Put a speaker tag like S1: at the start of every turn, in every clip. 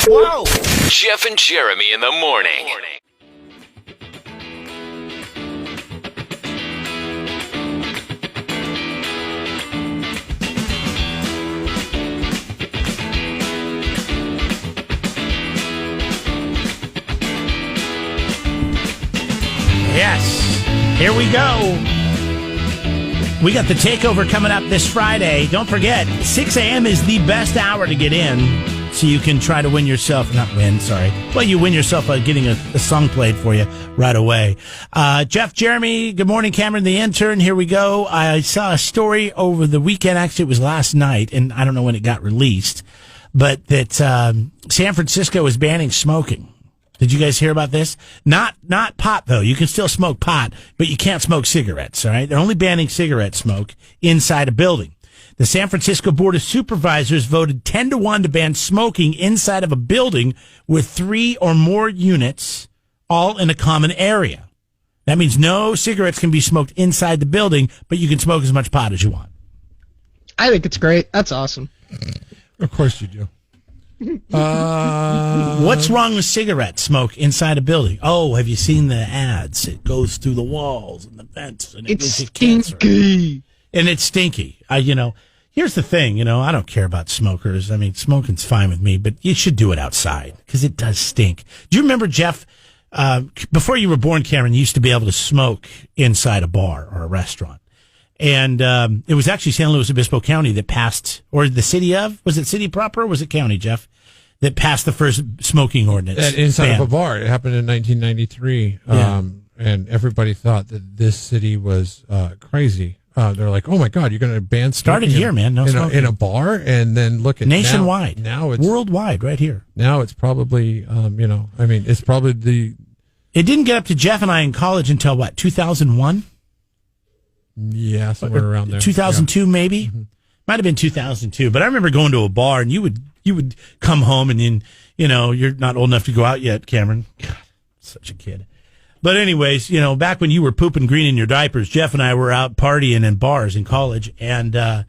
S1: Whoa! Jeff and Jeremy in the morning.
S2: Yes, here we go. We got the takeover coming up this Friday. Don't forget, 6 a.m. is the best hour to get in, so you can try to win yourself, not win, sorry. Well, you win yourself by getting a song played for you right away. Jeff, Jeremy, good morning, Cameron, the intern. Here we go. I saw a story over the weekend. Actually, it was last night, and I don't know when it got released, but that San Francisco is banning smoking. Did you guys hear about this? Not pot, though. You can still smoke pot, but you can't smoke cigarettes, all right? They're only banning cigarette smoke inside a building. The San Francisco Board of Supervisors voted 10-1 to ban smoking inside of a building with 3 or more units, all in a common area. That means no cigarettes can be smoked inside the building, but you can smoke as much pot as you want.
S3: I think it's great. That's awesome.
S4: Of course you do.
S2: What's wrong with cigarette smoke inside a building? Oh, have you seen the ads? It goes through the walls and the vents, and
S3: it's
S2: gives you cancer.
S3: stinky.
S2: And it's stinky. Here's the thing. I don't care about smokers. I mean, smoking's fine with me, but you should do it outside because it does stink. Do you remember, Jeff? Before you were born, Cameron, you used to be able to smoke inside a bar or a restaurant. And it was actually San Luis Obispo County that passed, or the city of, was it city proper or was it county, Jeff, that passed the first smoking ordinance?
S4: Inside of a bar. It happened in 1993.
S2: Yeah.
S4: And everybody thought that this city was crazy. They're like, oh, my God, you're going to ban smoking
S2: Started here, man. No smoking.
S4: In a bar? And then look at
S2: nationwide.
S4: Now it's
S2: worldwide, right here.
S4: Now it's probably, it's probably
S2: It didn't get up to Jeff and I in college until, 2001?
S4: Yeah, somewhere around there.
S2: 2002, maybe? Mm-hmm. Might have been 2002. But I remember going to a bar, and you would come home, and then, you're not old enough to go out yet, Cameron. God, such a kid. But anyways, back when you were pooping green in your diapers, Jeff and I were out partying in bars in college, and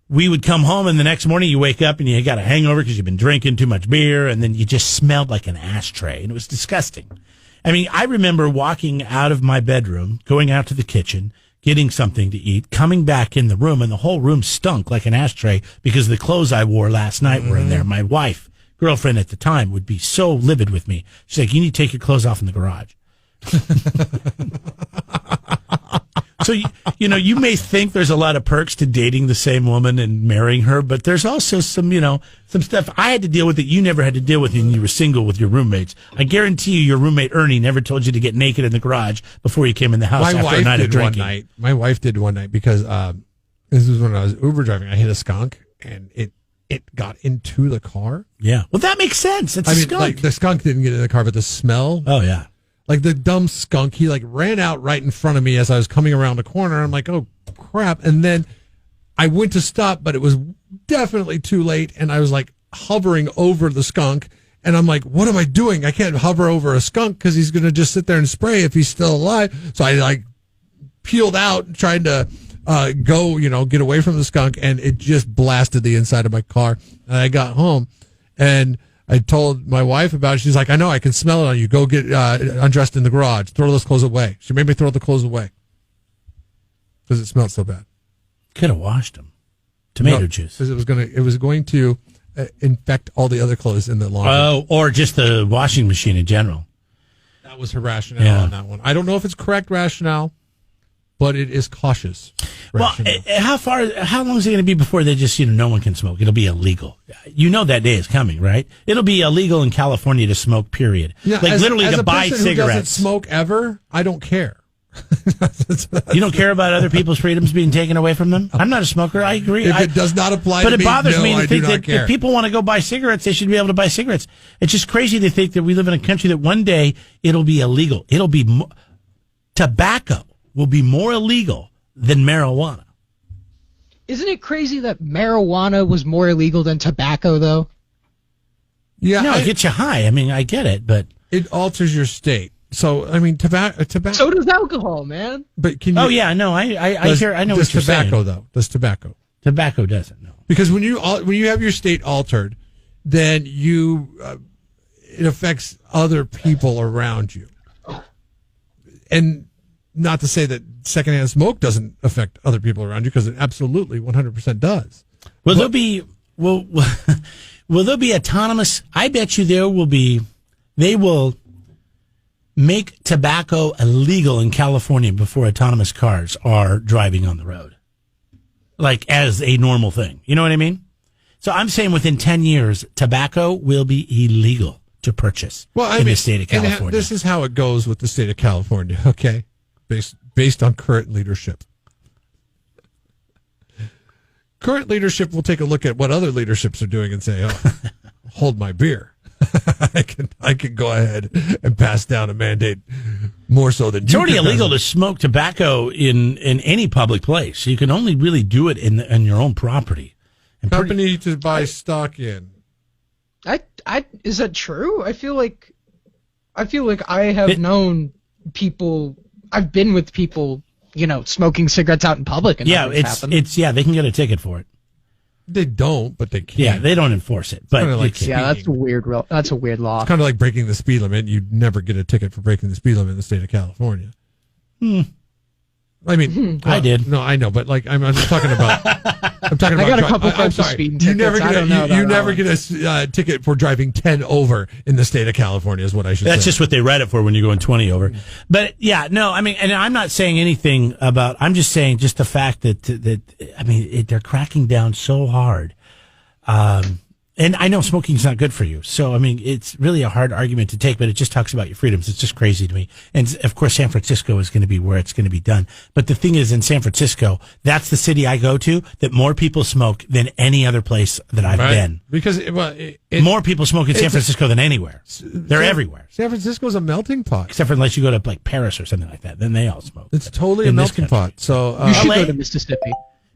S2: we would come home, and the next morning you wake up, and you got a hangover because you've been drinking too much beer, and then you just smelled like an ashtray, and it was disgusting. I mean, I remember walking out of my bedroom, going out to the kitchen, getting something to eat, coming back in the room, and the whole room stunk like an ashtray because the clothes I wore last night were in there. My wife, girlfriend at the time, would be so livid with me. She's like, you need to take your clothes off in the garage. So, you may think there's a lot of perks to dating the same woman and marrying her, but there's also some stuff I had to deal with that you never had to deal with when you were single with your roommates. I guarantee you your roommate Ernie never told you to get naked in the garage before you came in the house after a night of drinking.
S4: My wife did one night because this was when I was Uber driving. I hit a skunk, and it got into the car.
S2: Yeah. Well, that makes sense. It's a skunk.
S4: Like, the skunk didn't get in the car, but the smell.
S2: Oh, yeah.
S4: Like the dumb skunk, he ran out right in front of me as I was coming around the corner. I'm like, oh, crap. And then I went to stop, but it was definitely too late. And I was like hovering over the skunk. And I'm like, what am I doing? I can't hover over a skunk because he's going to just sit there and spray if he's still alive. So I peeled out, trying to get away from the skunk. And it just blasted the inside of my car. And I got home and I told my wife about it. She's like, I know, I can smell it on you. Go get undressed in the garage. Throw those clothes away. She made me throw the clothes away because it smelled so bad.
S2: Could have washed them. Tomato juice.
S4: Because it was going to infect all the other clothes in the laundry.
S2: Oh, or just the washing machine in general.
S4: That was her rationale on that one. I don't know if it's correct rationale, but it is cautious.
S2: Well, how long is it going to be before they just, no one can smoke? It'll be illegal. That day is coming, right? It'll be illegal in California to smoke, period.
S4: Yeah,
S2: literally to buy
S4: cigarettes. Who doesn't smoke ever, I don't care.
S2: You don't care about other people's freedoms being taken away from them? I'm not a smoker. I agree.
S4: If it does not apply to me,
S2: but it bothers me to think that
S4: care.
S2: if people want to go buy cigarettes, they should be able to buy cigarettes. It's just crazy to think that we live in a country that one day it'll be illegal. It'll be tobacco will be more illegal than marijuana.
S3: Isn't it crazy that marijuana was more illegal than tobacco, though?
S4: Yeah,
S2: no, it gets you high. I mean, I get it, but
S4: it alters your state. So, I mean, tobacco.
S3: So does alcohol, man.
S4: But can you?
S2: Oh yeah, no, I hear. I know what you're saying.
S4: Does tobacco though? Does tobacco?
S2: Tobacco doesn't. No,
S4: because when you have your state altered, then it affects other people around you. And not to say that secondhand smoke doesn't affect other people around you, because it absolutely 100% does.
S2: Will there be autonomous? I bet you they will make tobacco illegal in California before autonomous cars are driving on the road, like as a normal thing. You know what I mean? So I'm saying within 10 years, tobacco will be illegal to purchase in the state of California.
S4: This is how it goes with the state of California, okay? Based on current leadership. Current leadership will take a look at what other leaderships are doing and say, oh, hold my beer. I can go ahead and pass down a mandate more so than
S2: it's already illegal to smoke tobacco in any public place. You can only really do it in your own property. And
S4: company to buy stock in.
S3: Is that true? I feel like I have known people. I've been with people, smoking cigarettes out in public, and
S2: yeah, they can get a ticket for it.
S4: They don't, but they can.
S2: Yeah, they don't enforce it, but
S3: that's a weird law.
S4: It's kind of like breaking the speed limit. You'd never get a ticket for breaking the speed limit in the state of California. I mean,
S2: I did.
S4: No, I know, but I'm talking about. I
S3: got a couple types of speeding tickets.
S4: You never get a ticket for driving 10 over in the state of California, is what I should say.
S2: That's just what they write it for when you're going 20 over. But yeah, no, I mean, and I'm not saying anything about. I'm just saying just the fact that they're cracking down so hard. And I know smoking's not good for you. So, I mean, it's really a hard argument to take, but it just talks about your freedoms. It's just crazy to me. And of course, San Francisco is going to be where it's going to be done. But the thing is, in San Francisco, that's the city I go to that more people smoke than any other place that I've been.
S4: Because
S2: more people smoke in San Francisco than anywhere. They're everywhere.
S4: San Francisco's a melting pot.
S2: Except for unless you go to like Paris or something like that. Then they all smoke.
S4: It's totally a melting pot. So,
S3: you should go to Mississippi.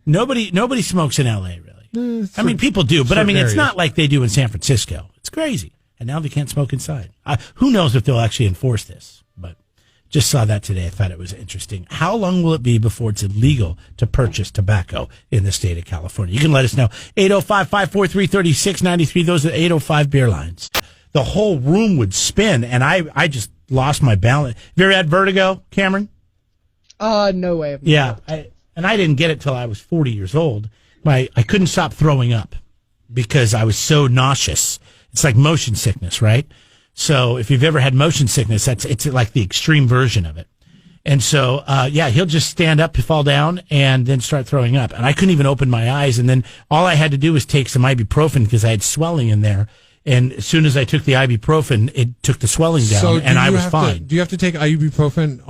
S2: Nobody smokes in LA, really. I mean, people do, but I mean, it's not like they do in San Francisco. It's crazy. And now they can't smoke inside. Who knows if they'll actually enforce this? But just saw that today. I thought it was interesting. How long will it be before it's illegal to purchase tobacco in the state of California? You can let us know. 805-543-3693. Those are 805 beer lines. The whole room would spin, and I just lost my balance. Have you ever had vertigo, Cameron?
S3: No way.
S2: Yeah. I didn't get it till I was 40 years old. I couldn't stop throwing up because I was so nauseous. It's like motion sickness, right? So if you've ever had motion sickness, it's like the extreme version of it. And so, he'll just stand up, fall down, and then start throwing up. And I couldn't even open my eyes. And then all I had to do was take some ibuprofen because I had swelling in there. And as soon as I took the ibuprofen, it took the swelling down, and I was fine.
S4: Do you have to take ibuprofen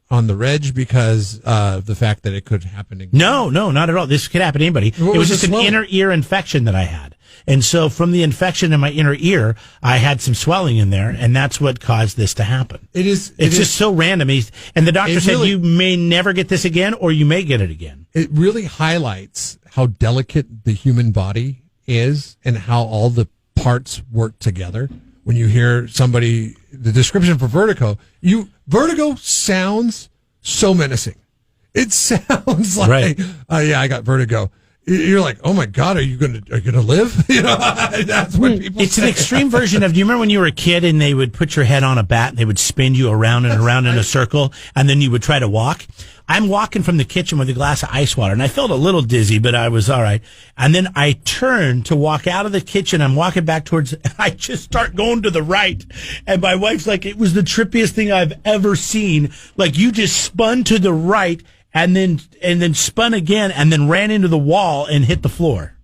S4: on the reg because of the fact that it could happen again?
S2: No, not at all. This could happen to anybody. It was just an inner ear infection that I had. And so from the infection in my inner ear, I had some swelling in there, and that's what caused this to happen. It's just so random. And the doctor said, you may never get this again, or you may get it again.
S4: It really highlights how delicate the human body is and how all the parts work together. When you hear somebody, the description for vertigo sounds so menacing. It sounds like, I got vertigo. You're like, oh my God, are you gonna live? That's what people
S2: It's
S4: say.
S2: an extreme version of, do you remember when you were a kid and they would put your head on a bat and they would spin you around and around in a circle and then you would try to walk? I'm walking from the kitchen with a glass of ice water and I felt a little dizzy, but I was all right. And then I turned to walk out of the kitchen. I'm walking back towards, I just start going to the right. And my wife's like, it was the trippiest thing I've ever seen. Like you just spun to the right and then spun again and then ran into the wall and hit the floor.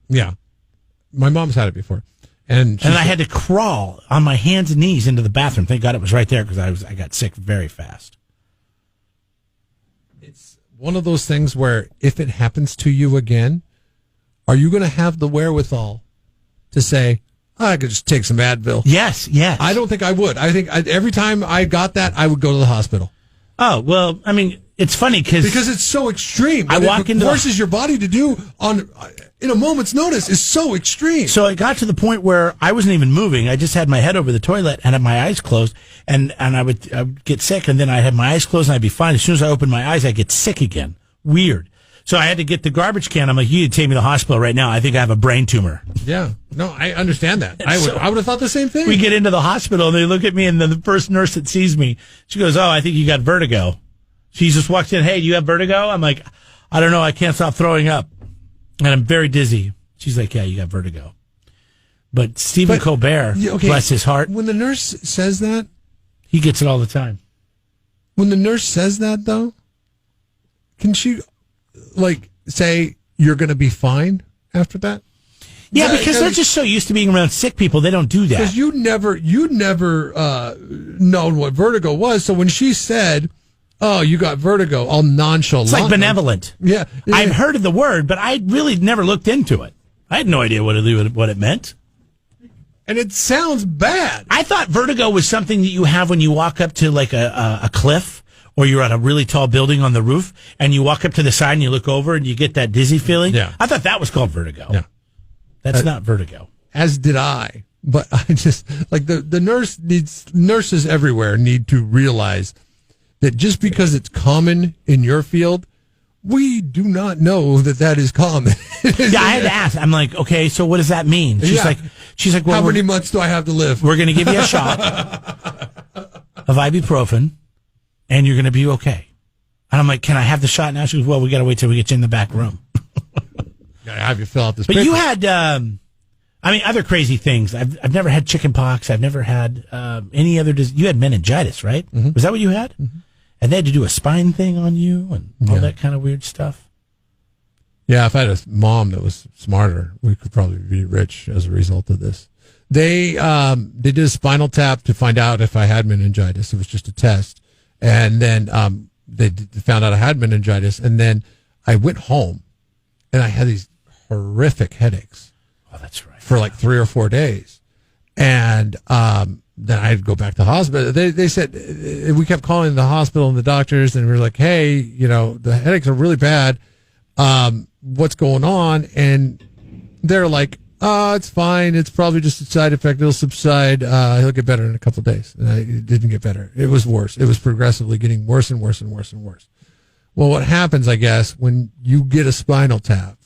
S4: Yeah. My mom's had it before. And
S2: I had to crawl on my hands and knees into the bathroom. Thank God it was right there because I got sick very fast.
S4: It's one of those things where if it happens to you again, are you going to have the wherewithal to say, I could just take some Advil?
S2: Yes.
S4: I don't think I would. I think every time I got that, I would go to the hospital.
S2: Oh, well, I mean, it's funny because
S4: it's so extreme.
S2: I walk into
S4: forces your body to do in a moment's notice is so extreme.
S2: So it got to the point where I wasn't even moving. I just had my head over the toilet and had my eyes closed, and I would get sick, and then I had my eyes closed and I'd be fine. As soon as I opened my eyes, I'd get sick again. Weird. So I had to get the garbage can. I'm like, you need to take me to the hospital right now. I think I have a brain tumor.
S4: Yeah. No, I understand that. I would have thought the same thing.
S2: We get into the hospital and they look at me, and then the first nurse that sees me, she goes, "Oh, I think you got vertigo." She just walks in, "Hey, do you have vertigo?" I'm like, "I don't know. I can't stop throwing up. And I'm very dizzy." She's like, "Yeah, you got vertigo." But Stephen Colbert, bless his heart.
S4: When the nurse says that,
S2: he gets it all the time.
S4: When the nurse says that, though, can she, say you're going to be fine after that?
S2: Yeah, because they're just so used to being around sick people, they don't do that.
S4: Because you'd never known what vertigo was. So when she said, "Oh, you got vertigo," all nonchalant.
S2: It's like benevolent.
S4: Yeah.
S2: I've heard of the word, but I really never looked into it. I had no idea what it meant.
S4: And it sounds bad.
S2: I thought vertigo was something that you have when you walk up to like a cliff, or you're on a really tall building on the roof, and you walk up to the side and you look over and you get that dizzy feeling.
S4: Yeah.
S2: I thought that was called vertigo.
S4: Yeah.
S2: That's not vertigo.
S4: As did I. But I just, nurses everywhere need to realize that just because it's common in your field, we do not know that is common.
S2: Yeah, I had to ask. I'm like, okay, so what does that mean? She's like, well,
S4: how many months do I have to live?
S2: We're going to give you a shot of ibuprofen, and you're going to be okay. And I'm like, can I have the shot now? She goes, well, we got to wait till we get you in the back room.
S4: Got to have you fill out this
S2: But
S4: paper.
S2: you had, other crazy things. I've never had chicken pox. I've never had any other disease. You had meningitis, right? Mm-hmm. Was that what you had? Mm-hmm. And they had to do a spine thing on you and all that kind of weird stuff.
S4: Yeah, if I had a mom that was smarter, we could probably be rich as a result of this. They did a spinal tap to find out if I had meningitis. It was just a test. And then they found out I had meningitis. And then I went home, and I had these horrific headaches.
S2: Oh, that's right.
S4: For like 3 or 4 days. And then I'd go back to the hospital. They said, we kept calling the hospital and the doctors, and we were like, hey, the headaches are really bad. What's going on? And they're like, it's fine. It's probably just a side effect. It'll subside. He'll get better in a couple of days. And it didn't get better. It was worse. It was progressively getting worse and worse and worse and worse. Well, what happens, I guess, when you get a spinal tap,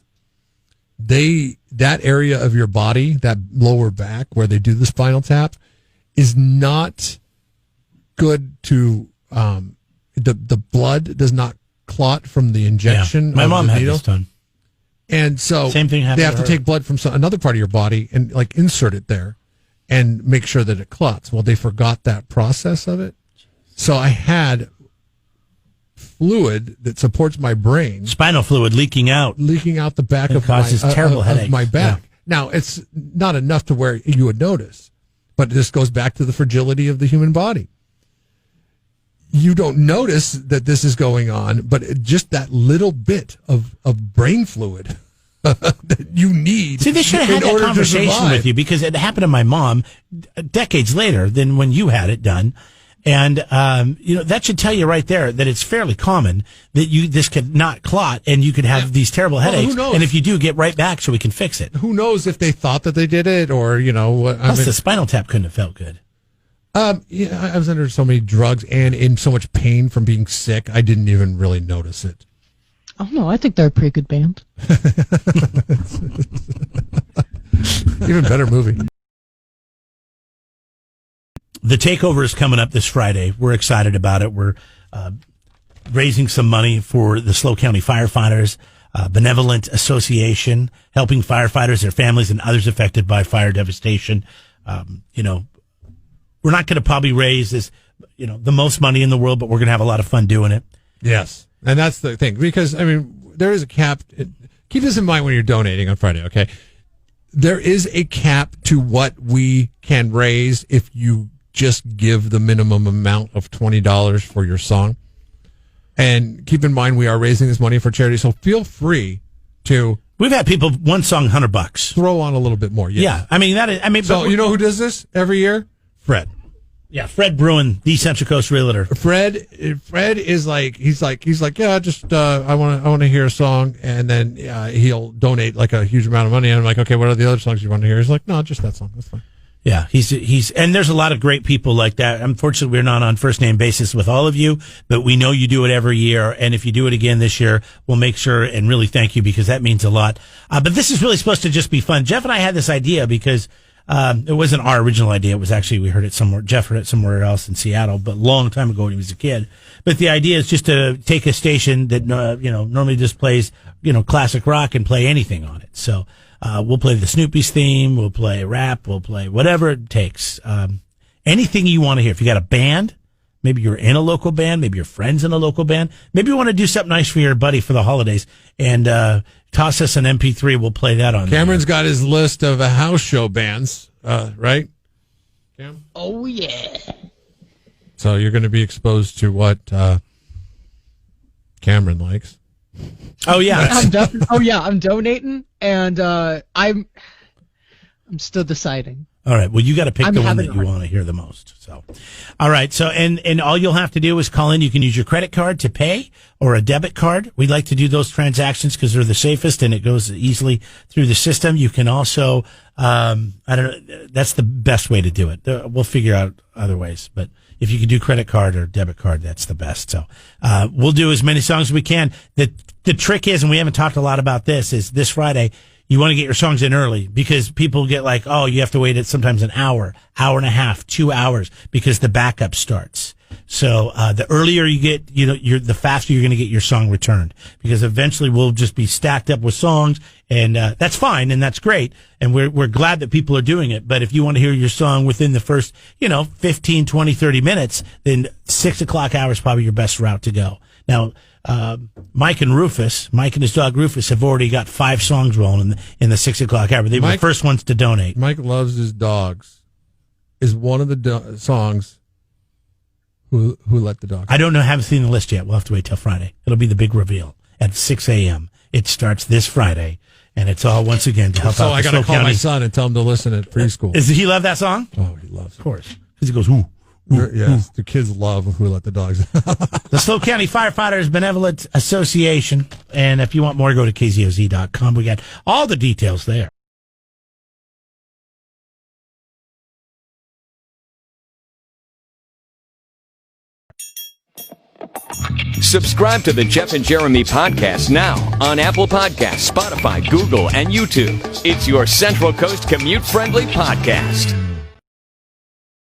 S4: that area of your body, that lower back where they do the spinal tap, is not good to the blood does not clot from the injection.
S2: Yeah. My mom had this done.
S4: And so
S2: same thing happened.
S4: They have to take blood from another part of your body and insert it there and make sure that it clots. Well, they forgot that process of it. So I had fluid that supports my brain.
S2: Spinal fluid leaking out
S4: the back
S2: of terrible headaches.
S4: Of my back. Yeah. Now, it's not enough to where you would notice, but this goes back to the fragility of the human body. You don't notice that this is going on, but just that little bit of brain fluid that you need.
S2: See, they should have had that conversation with you, because it happened to my mom decades later than when you had it done. And, that should tell you right there that it's fairly common that this could not clot and you could have these terrible headaches.
S4: Who knows?
S2: And if you do, get right back so we can fix it.
S4: Who knows if they thought that they did it or, what.
S2: Plus, the spinal tap couldn't have felt good.
S4: Yeah, I was under so many drugs and in so much pain from being sick, I didn't even really notice it.
S3: Oh, no, I think they're a pretty good band.
S4: Even better movie.
S2: The Takeover is coming up this Friday. We're excited about it. We're raising some money for the SLO County Firefighters Benevolent Association, helping firefighters, their families, and others affected by fire devastation. We're not going to probably raise the most money in the world, but we're going to have a lot of fun doing it.
S4: Yes. And that's the thing, because, there is a cap. Keep this in mind when you're donating on Friday, okay? There is a cap to what we can raise if you just give the minimum amount of $20 for your song. And keep in mind, we are raising this money for charity, so feel free to...
S2: We've had people, one song, $100.
S4: Throw on a little bit more, yes.
S2: Yeah.
S4: So, you know who does this every year? Fred.
S2: Yeah, Fred Bruin, the Central Coast Realtor.
S4: Fred is he's like, yeah, just I want to hear a song, and then he'll donate like a huge amount of money. And I'm like, okay, what are the other songs you want to hear? He's like, no, just that song. That's fine.
S2: Yeah, he's, and there's a lot of great people like that. Unfortunately, we're not on first name basis with all of you, but we know you do it every year. And if you do it again this year, we'll make sure and really thank you because that means a lot. But this is really supposed to just be fun. Jeff and I had this idea because, it wasn't our original idea. It was actually, we heard it somewhere. Jeff heard it somewhere else in Seattle, but a long time ago when he was a kid. But the idea is just to take a station that, normally just plays, classic rock and play anything on it. So, we'll play the Snoopy's theme. We'll play rap. We'll play whatever it takes. Anything you want to hear. If you got a band, maybe you're in a local band, maybe your friend's in a local band, maybe you want to do something nice for your buddy for the holidays and, toss us an MP3. We'll play that on
S4: Cameron's got his list of house show bands, right? Cam?
S3: Oh, yeah.
S4: So you're going to be exposed to what Cameron likes.
S2: Oh, yeah.
S3: I'm donating, and I'm still deciding.
S2: All right. Well, you got to pick the one that you want to hear the most. So, all right. So, and all you'll have to do is call in. You can use your credit card to pay or a debit card. We like to do those transactions because they're the safest and it goes easily through the system. You can also, that's the best way to do it. We'll figure out other ways, but if you can do credit card or debit card, that's the best. So, we'll do as many songs as we can. The trick is, and we haven't talked a lot about this, is this Friday, you want to get your songs in early because people get like, oh, you have to wait sometimes an hour and a half, 2 hours because the backup starts. So, the earlier you get, the faster you're going to get your song returned because eventually we'll just be stacked up with songs and, that's fine and that's great. And we're glad that people are doing it. But if you want to hear your song within the first, 15, 20, 30 minutes, then 6 o'clock hour is probably your best route to go. Now, Mike and his dog Rufus have already got 5 songs rolling in the 6 o'clock hour. They were the first ones to donate.
S4: Mike Loves His Dogs is one of the songs. Who let the dog?
S2: I don't know. Haven't seen the list yet. We'll have to wait till Friday. It'll be the big reveal at 6 a.m. It starts this Friday, and it's all once again to help out.
S4: So I got to call my son and tell him to listen at preschool.
S2: Does he love that song?
S4: Oh, he loves it.
S2: Of course, because he goes, ooh.
S4: Yes, the kids love Who Let the Dogs.
S2: The SLO County Firefighters Benevolent Association. And if you want more, go to KZOZ.com. We got all the details there.
S1: Subscribe to the Jeff and Jeremy podcast now on Apple Podcasts, Spotify, Google, and YouTube. It's your Central Coast commute-friendly podcast.